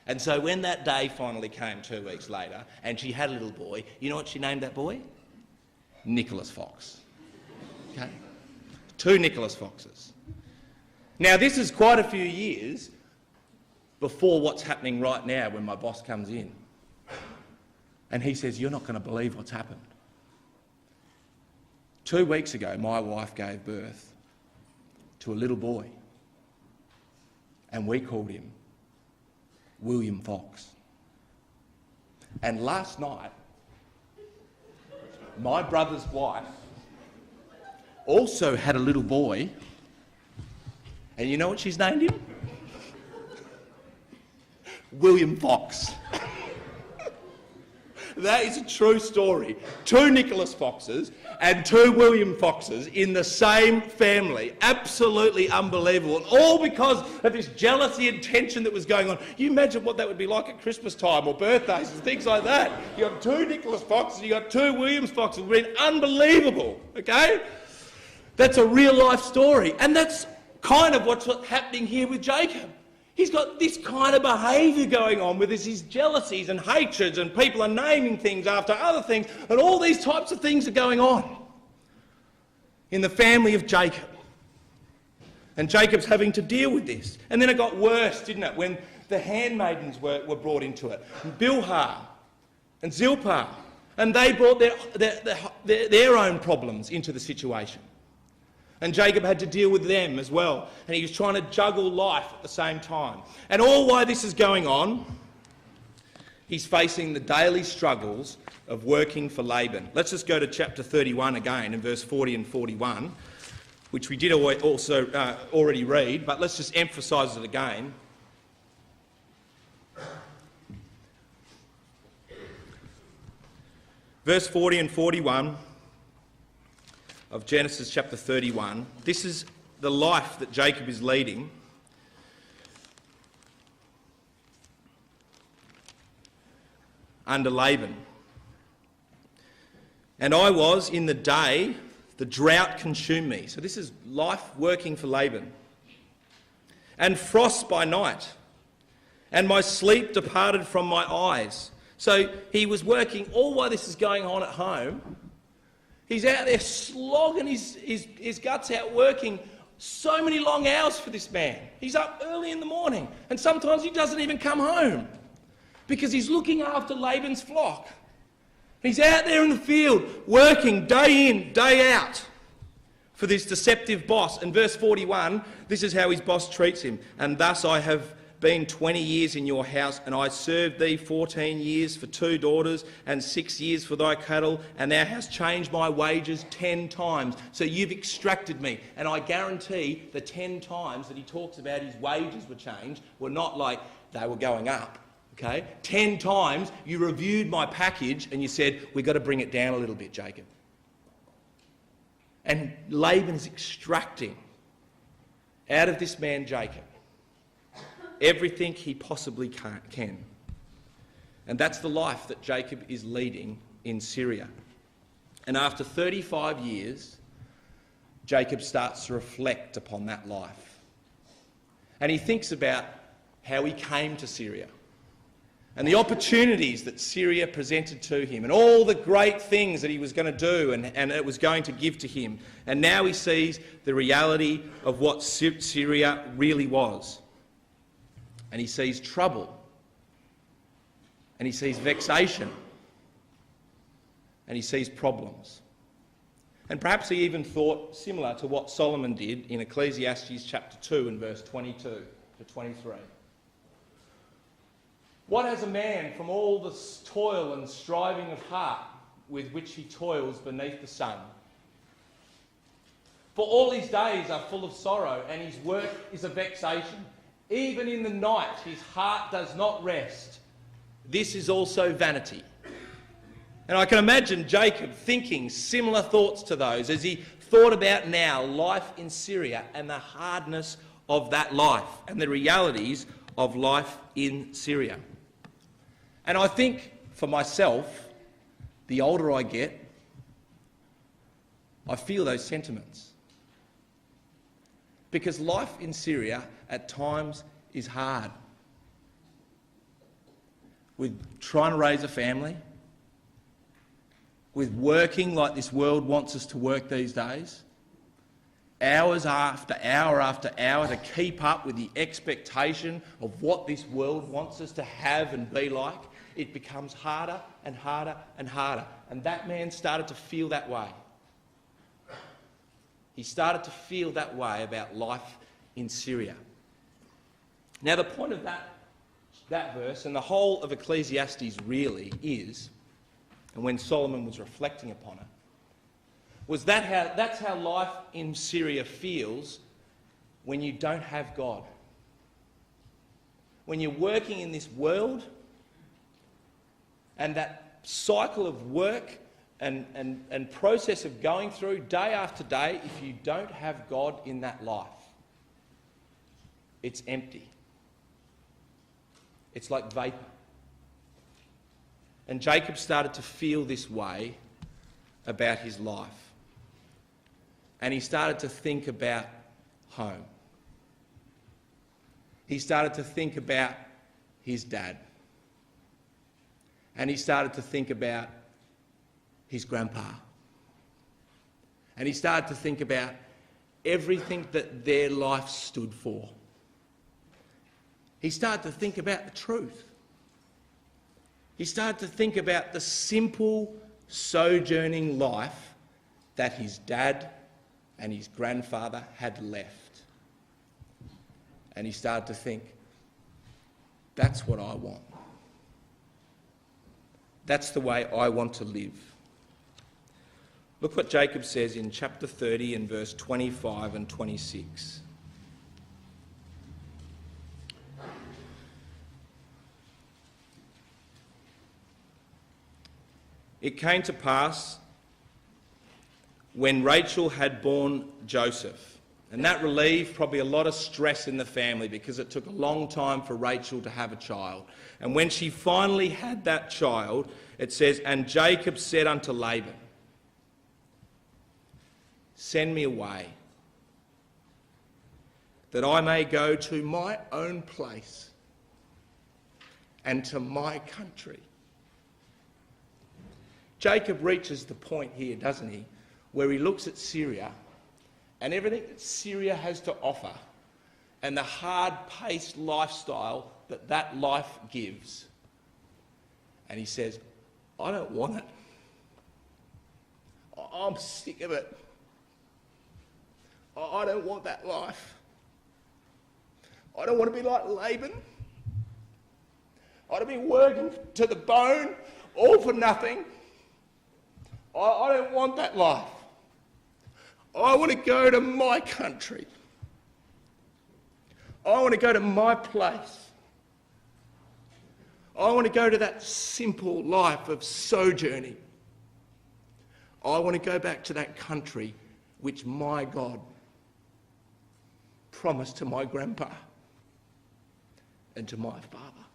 And so when that day finally came 2 weeks later and she had a little boy, you know what she named that boy? Nicholas Fox. Okay? 2 Nicholas Foxes. Now this is quite a few years before what's happening right now when my boss comes in. And he says, "You're not going to believe what's happened. 2 weeks ago, my wife gave birth to a little boy. And we called him William Fox. And last night, my brother's wife also had a little boy. And you know what she's named him? William Fox." That is a true story. 2 Nicholas Foxes and 2 William Foxes in the same family. Absolutely unbelievable. And all because of this jealousy and tension that was going on. You imagine what that would be like at Christmas time or birthdays and things like that. You got 2 Nicholas Foxes, you got 2 Williams Foxes. It would be unbelievable, okay? That's a real life story. And that's kind of what's happening here with Jacob. He's got this kind of behaviour going on with his jealousies and hatreds, and people are naming things after other things, and all these types of things are going on in the family of Jacob. And Jacob's having to deal with this. And then it got worse, didn't it, when the handmaidens were brought into it. Bilhah and Zilpah. And they brought their own problems into the situation. And Jacob had to deal with them as well. And he was trying to juggle life at the same time. And all while this is going on, he's facing the daily struggles of working for Laban. Let's just go to chapter 31 again, in verse 40 and 41, which we did also already read, but let's just emphasise it again. Verse 40 and 41 of Genesis chapter 31. This is the life that Jacob is leading. Under Laban. And I was in the day, the drought consumed me. So this is life working for Laban. And frost by night. And my sleep departed from my eyes. So he was working all while this is going on at home. He's out there slogging his guts out, working so many long hours for this man. He's up early in the morning, and sometimes he doesn't even come home because he's looking after Laban's flock. He's out there in the field, working day in, day out for this deceptive boss. And verse 41, this is how his boss treats him. And thus I have been 20 years in your house, and I served thee 14 years for 2 daughters and 6 years for thy cattle, and thou hast changed my wages 10 times. So you've extracted me. And I guarantee the 10 times that he talks about his wages were changed were not like they were going up. Okay? 10 times you reviewed my package and you said, we've got to bring it down a little bit, Jacob. And Laban's extracting out of this man, Jacob, everything he possibly can. And that's the life that Jacob is leading in Syria. And after 35 years, Jacob starts to reflect upon that life. And he thinks about how he came to Syria and the opportunities that Syria presented to him and all the great things that he was going to do and it was going to give to him. And now he sees the reality of what Syria really was. And he sees trouble, and he sees vexation, and he sees problems. And perhaps he even thought similar to what Solomon did in Ecclesiastes chapter 2 and verse 22 to 23. What has a man from all the toil and striving of heart with which he toils beneath the sun? For all his days are full of sorrow, and his work is a vexation. Even in the night, his heart does not rest. This is also vanity. And I can imagine Jacob thinking similar thoughts to those as he thought about now life in Syria and the hardness of that life and the realities of life in Syria. And I think for myself, the older I get, I feel those sentiments. Because life in Syria at times is hard. With trying to raise a family, with working like this world wants us to work these days, hours after hour to keep up with the expectation of what this world wants us to have and be like, it becomes harder and harder and harder. And that man started to feel that way. He started to feel that way about life in Syria. Now, the point of that verse and the whole of Ecclesiastes really is, and when Solomon was reflecting upon it, was that's how life in Syria feels when you don't have God. When you're working in this world and that cycle of work and process of going through day after day, if you don't have God in that life, it's empty. It's like vapour. And Jacob started to feel this way about his life. And he started to think about home. He started to think about his dad. And he started to think about his grandpa. And he started to think about everything that their life stood for. He started to think about the truth. He started to think about the simple sojourning life that his dad and his grandfather had left. And he started to think, that's what I want. That's the way I want to live. Look what Jacob says in chapter 30 and verse 25 and 26. It came to pass when Rachel had borne Joseph, and that relieved probably a lot of stress in the family because it took a long time for Rachel to have a child. And when she finally had that child, it says, and Jacob said unto Laban, send me away, that I may go to my own place and to my country. Jacob reaches the point here, doesn't he, where he looks at Syria and everything that Syria has to offer and the hard-paced lifestyle that that life gives. And he says, I don't want it. I'm sick of it. I don't want that life. I don't want to be like Laban. I don't be working to the bone, all for nothing. I don't want that life. I want to go to my country. I want to go to my place. I want to go to that simple life of sojourning. I want to go back to that country which my God promised to my grandpa and to my father.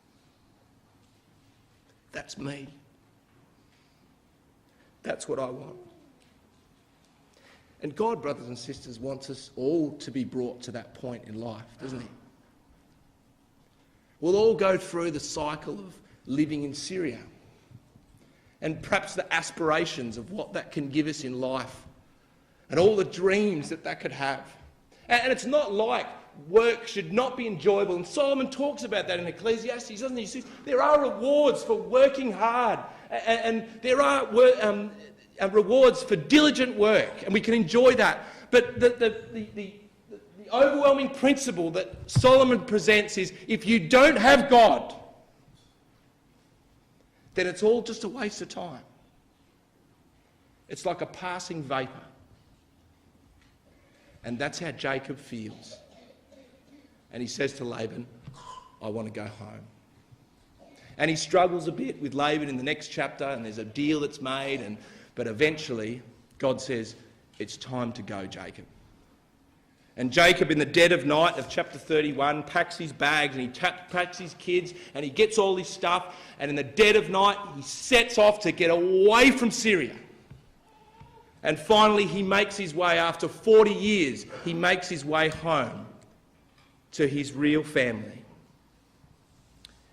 That's me. That's what I want. And God, brothers and sisters, wants us all to be brought to that point in life, doesn't he? We'll all go through the cycle of living in Syria and perhaps the aspirations of what that can give us in life and all the dreams that that could have. And it's not like work should not be enjoyable. And Solomon talks about that in Ecclesiastes, doesn't he? He says there are rewards for working hard and there are rewards for diligent work, and we can enjoy that. But the overwhelming principle that Solomon presents is if you don't have God, then it's all just a waste of time. It's like a passing vapour. And that's how Jacob feels. And he says to Laban, I want to go home. And he struggles a bit with Laban in the next chapter, and there's a deal that's made, but eventually God says, it's time to go, Jacob. And Jacob, in the dead of night of chapter 31, packs his bags and he packs his kids and he gets all his stuff, and in the dead of night he sets off to get away from Syria. And finally he makes his way, after 40 years, he makes his way home to his real family.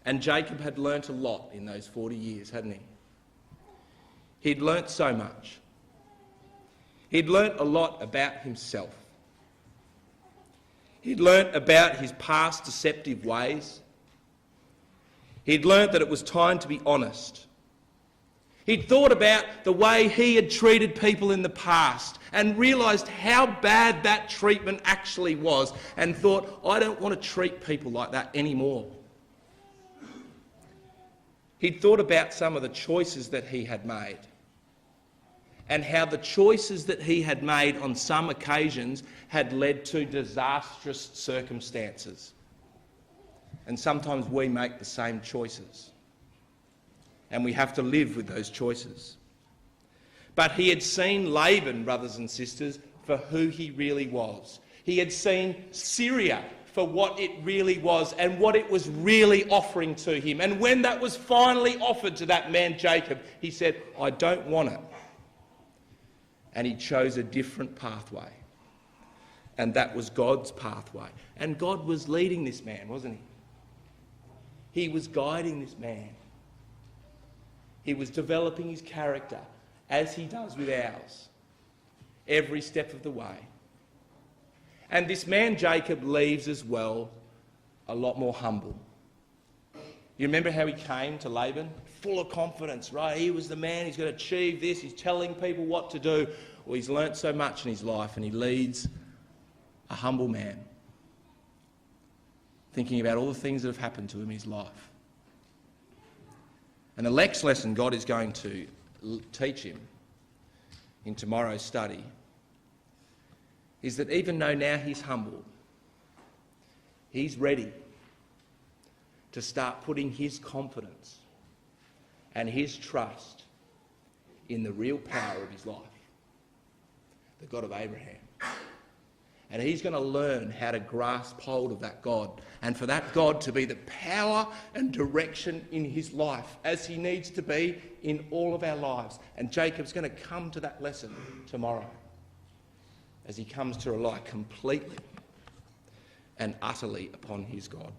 And Jacob had learnt a lot in those 40 years, hadn't he? He'd learnt so much. He'd learnt a lot about himself. He'd learnt about his past deceptive ways. He'd learnt that it was time to be honest. He'd thought about the way he had treated people in the past and realised how bad that treatment actually was, and thought, I don't want to treat people like that anymore. He'd thought about some of the choices that he had made, and how the choices that he had made on some occasions had led to disastrous circumstances. And sometimes we make the same choices. and we have to live with those choices. But he had seen Laban, brothers and sisters, for who he really was. He had seen Syria for what it really was and what it was really offering to him. And when that was finally offered to that man Jacob, he said, I don't want it. And he chose a different pathway. And that was God's pathway. And God was leading this man, wasn't he? He was guiding this man. He was developing his character, as he does with ours, every step of the way. And this man Jacob leaves as well a lot more humble. You remember how he came to Laban? Full of confidence, right? He was the man, he's going to achieve this, he's telling people what to do. Well, he's learnt so much in his life, and he leads a humble man, thinking about all the things that have happened to him in his life. And the next lesson God is going to teach him in tomorrow's study is that even though now he's humble, he's ready to start putting his confidence and his trust in the real power of his life, the God of Abraham. And he's going to learn how to grasp hold of that God, and for that God to be the power and direction in his life, as he needs to be in all of our lives. And Jacob's going to come to that lesson tomorrow, as he comes to rely completely and utterly upon his God.